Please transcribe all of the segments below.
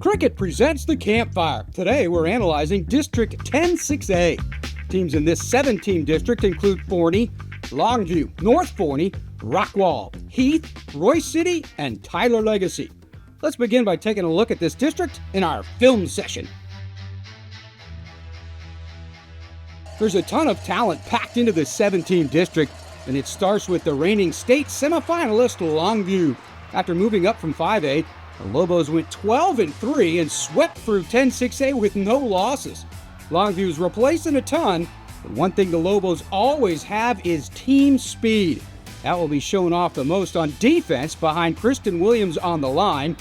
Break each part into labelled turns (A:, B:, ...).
A: Cricket presents the Campfire. Today we're analyzing District 106A. Teams in this 7-team district include Forney, Longview, North Forney, Rockwall, Heath, Royce City, and Tyler Legacy. Let's begin by taking a look at this district in our film session. There's a ton of talent packed into this 7-team district, and it starts with the reigning state semifinalist Longview. After moving up from 5A, the Lobos went 12-3 and swept through 106A with no losses. Longview's replacing a ton, but one thing the Lobos always have is team speed. That will be shown off the most on defense behind Kristen Williams on the line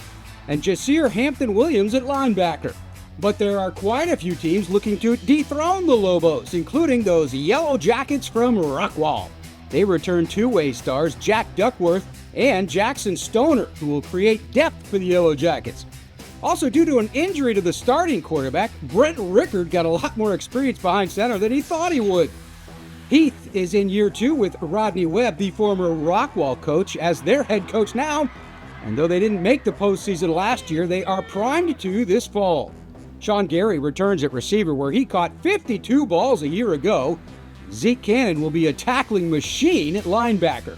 A: and Jasir Hampton-Williams at linebacker. But there are quite a few teams looking to dethrone the Lobos, including those Yellow Jackets from Rockwall. They return two-way stars Jack Duckworth and Jackson Stoner, who will create depth for the Yellow Jackets. Also, due to an injury to the starting quarterback, Brent Rickard got a lot more experience behind center than he thought he would. Heath is in year 2 with Rodney Webb, the former Rockwall coach, as their head coach now. And though they didn't make the postseason last year, they are primed to this fall. Sean Gary returns at receiver, where he caught 52 balls a year ago. Zeke Cannon will be a tackling machine at linebacker.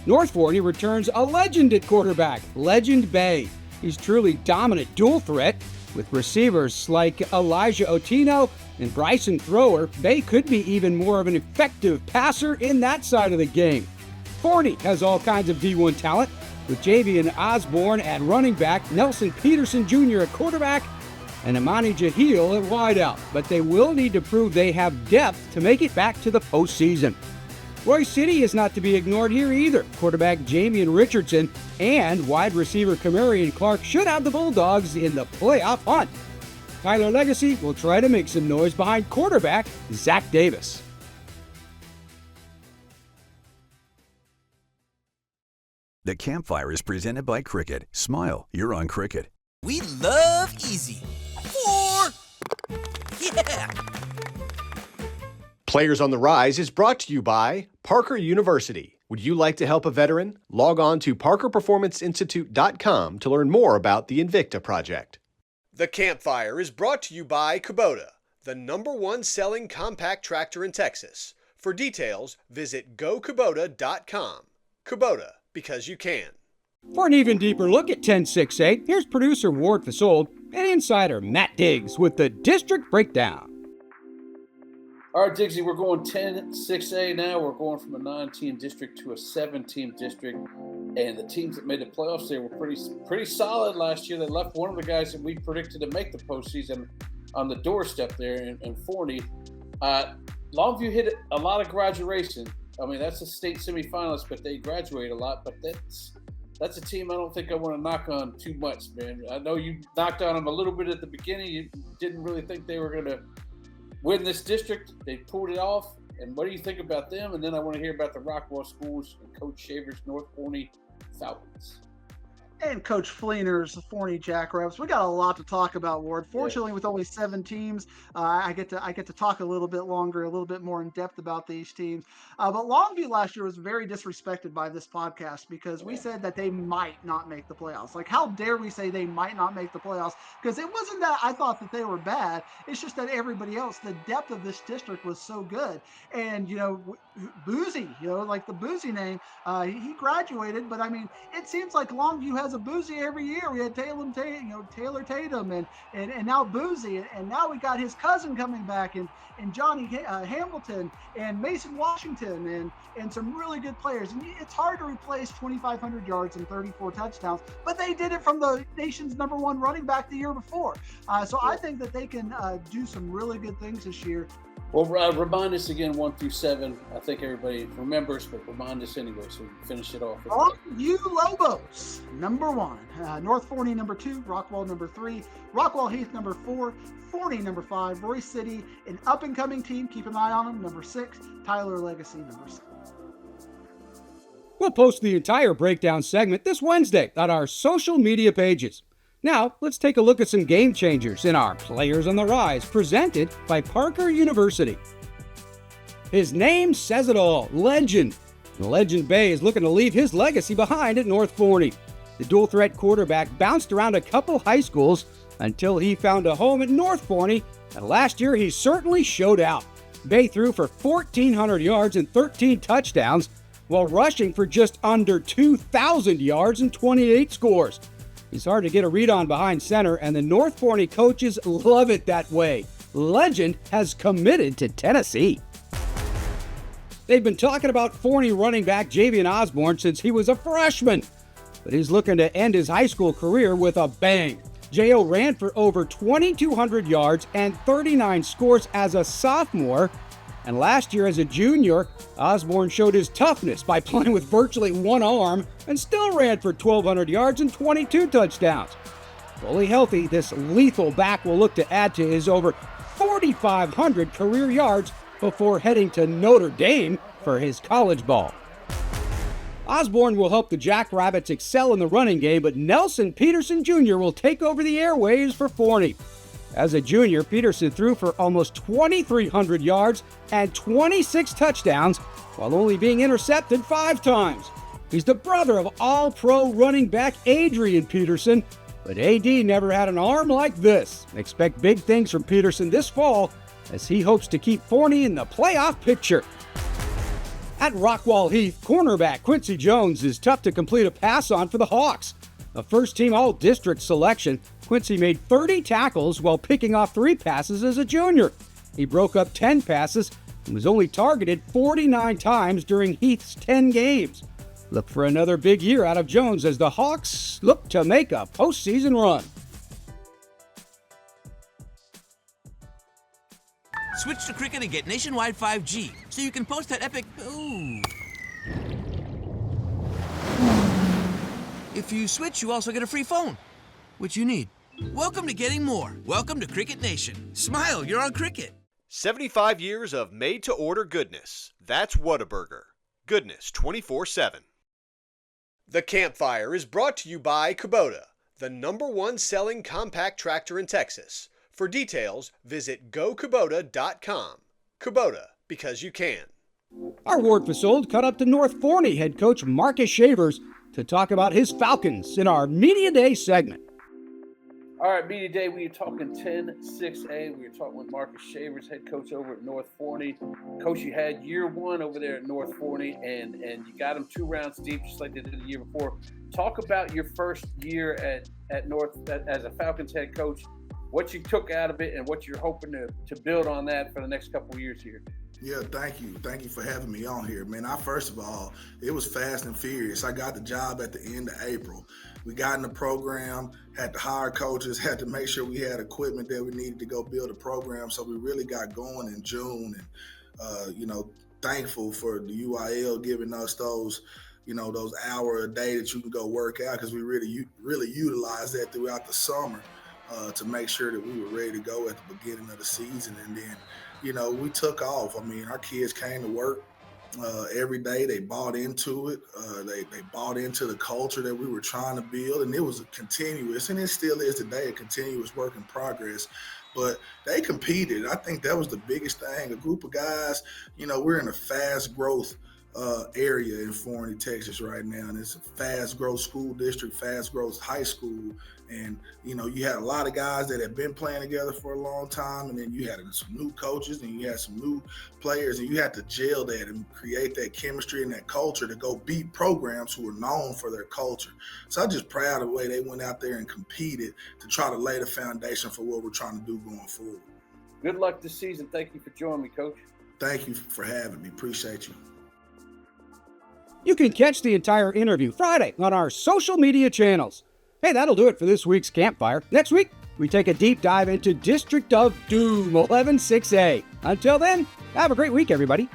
A: North Forney returns a legend at quarterback, Legend Bay. He's truly dominant dual threat. With receivers like Elijah Otino and Bryson Thrower, Bay could be even more of an effective passer in that side of the game. Forney has all kinds of D1 talent, with Javian Osborne at running back, Nelson Peterson Jr. at quarterback, and Imani Jahil at wideout, but they will need to prove they have depth to make it back to the postseason. Royce City is not to be ignored here either. Quarterback Jamian Richardson and wide receiver Kamarian Clark should have the Bulldogs in the playoff hunt. Tyler Legacy will try to make some noise behind quarterback Zach Davis.
B: The Campfire is presented by Cricket. Smile, you're on Cricket.
C: We love easy. 4. Yeah.
D: Players on the Rise is brought to you by Parker University. Would you like to help a veteran? Log on to parkerperformanceinstitute.com to learn more about the Invicta Project. The Campfire is brought to you by Kubota, the #1 selling compact tractor in Texas. For details, visit gokubota.com. Kubota, because you can.
A: For an even deeper look at 106A, here's producer Ward Fasold and insider Matt Diggs with the District Breakdown.
E: All right, Diggsy, we're going 10-6A now. We're going from a 9-team district to a 7-team district. And the teams that made the playoffs there were pretty solid last year. They left one of the guys that we predicted to make the postseason on the doorstep there in Forney. Longview hit a lot of graduation. I mean, that's a state semifinalist, but they graduate a lot. But that's a team I don't think I want to knock on too much, man. I know you knocked on them a little bit at the beginning. You didn't really think they were going to win this district. They pulled it off. And what do you think about them? And then I want to hear about the Rockwall schools and Coach Shaver's North Forney Falcons.
F: And Coach Fleener's Forney Jackrabbits. We got a lot to talk about, Ward. Fortunately, with only 7 teams, I get to talk a little bit longer, a little bit more in depth about these teams. But Longview last year was very disrespected by this podcast because we said that they might not make the playoffs. Like, how dare we say they might not make the playoffs? Because it wasn't that I thought that they were bad. It's just that everybody else, the depth of this district was so good. And, Boozy, like the Boozy name, he graduated. But, I mean, it seems like Longview has a Boozy every year. We had Taylor Tatum and now Boozy, and now we got his cousin coming back and Johnny Hamilton and Mason Washington and some really good players. And it's hard to replace 2,500 yards and 34 touchdowns, but they did it from the nation's #1 running back the year before. So I think that they can do some really good things this year.
E: Well, remind us again, 1 through 7. I think everybody remembers, but remind us anyway, so we can finish it off.
F: You Lobos, #1. North Forney, #2. Rockwall, #3. Rockwall Heath, #4. Forney, #5. Royce City, an up-and-coming team. Keep an eye on them, #6. Tyler Legacy, #7.
A: We'll post the entire breakdown segment this Wednesday on our social media pages. Now, let's take a look at some game changers in our Players on the Rise, presented by Parker University. His name says it all, Legend. Legend Bay is looking to leave his legacy behind at North Forney. The dual-threat quarterback bounced around a couple high schools until he found a home at North Forney, and last year he certainly showed out. Bay threw for 1,400 yards and 13 touchdowns, while rushing for just under 2,000 yards and 28 scores. He's hard to get a read on behind center, and the North Forney coaches love it that way. Legend has committed to Tennessee. They've been talking about Forney running back Javian Osborne since he was a freshman, but he's looking to end his high school career with a bang. J.O. ran for over 2,200 yards and 39 scores as a sophomore, and last year as a junior, Osborne showed his toughness by playing with virtually one arm and still ran for 1,200 yards and 22 touchdowns. Fully healthy, this lethal back will look to add to his over 4,500 career yards before heading to Notre Dame for his college ball. Osborne will help the Jackrabbits excel in the running game, but Nelson Peterson Jr. will take over the airwaves for Forney. As a junior, Peterson threw for almost 2,300 yards and 26 touchdowns, while only being intercepted 5 times. He's the brother of all-pro running back Adrian Peterson, but AD never had an arm like this. Expect big things from Peterson this fall as he hopes to keep Forney in the playoff picture. At Rockwall Heath, cornerback Quincy Jones is tough to complete a pass on for the Hawks. A first-team all-district selection, Quincy made 30 tackles while picking off 3 passes as a junior. He broke up 10 passes and was only targeted 49 times during Heath's 10 games. Look for another big year out of Jones as the Hawks look to make a postseason run.
C: Switch to Cricket and get nationwide 5G, so you can post that epic ooh. If you switch, you also get a free phone, which you need. Welcome to getting more. Welcome to Cricket Nation. Smile, you're on Cricket.
D: 75 years of made-to-order goodness. That's Whataburger. Goodness 24/7. The Campfire is brought to you by Kubota, the #1 selling compact tractor in Texas. For details, visit gokubota.com. Kubota, because you can.
A: Our Ward Fasold cut up to North Forney head coach Marcus Shavers to talk about his Falcons in our Media Day segment.
E: All right, Media Day, we are talking 10-6A. We are talking with Marcus Shavers, head coach over at North Forney. Coach, you had year 1 over there at North Forney, and you got them 2 rounds deep, just like they did the year before. Talk about your first year at North as a Falcons head coach, what you took out of it, and what you're hoping to build on that for the next couple of years here.
G: Yeah, thank you. Thank you for having me on here, man. First of all, it was fast and furious. I got the job at the end of April. We got in the program, had to hire coaches, had to make sure we had equipment that we needed to go build a program. So we really got going in June, and thankful for the UIL giving us those hour a day that you can go work out, because we really utilized that throughout the summer to make sure that we were ready to go at the beginning of the season. And then, we took off. I mean, our kids came to work every day. They bought into it. They bought into the culture that we were trying to build, and it was a continuous, and it still is today, a continuous work in progress. But they competed. I think that was the biggest thing. A group of guys, we're in a fast growth area in Forney, Texas right now, and it's a fast growth school district, fast growth high school. And you had a lot of guys that had been playing together for a long time, and then you had some new coaches, and you had some new players, and you had to gel that and create that chemistry and that culture to go beat programs who are known for their culture. So I'm just proud of the way they went out there and competed to try to lay the foundation for what we're trying to do going forward.
E: Good luck this season. Thank you for joining me, Coach.
G: Thank you for having me. Appreciate you.
A: You can catch the entire interview Friday on our social media channels. Hey, that'll do it for this week's Campfire. Next week, we take a deep dive into District of Doom 11-6A. Until then, have a great week, everybody.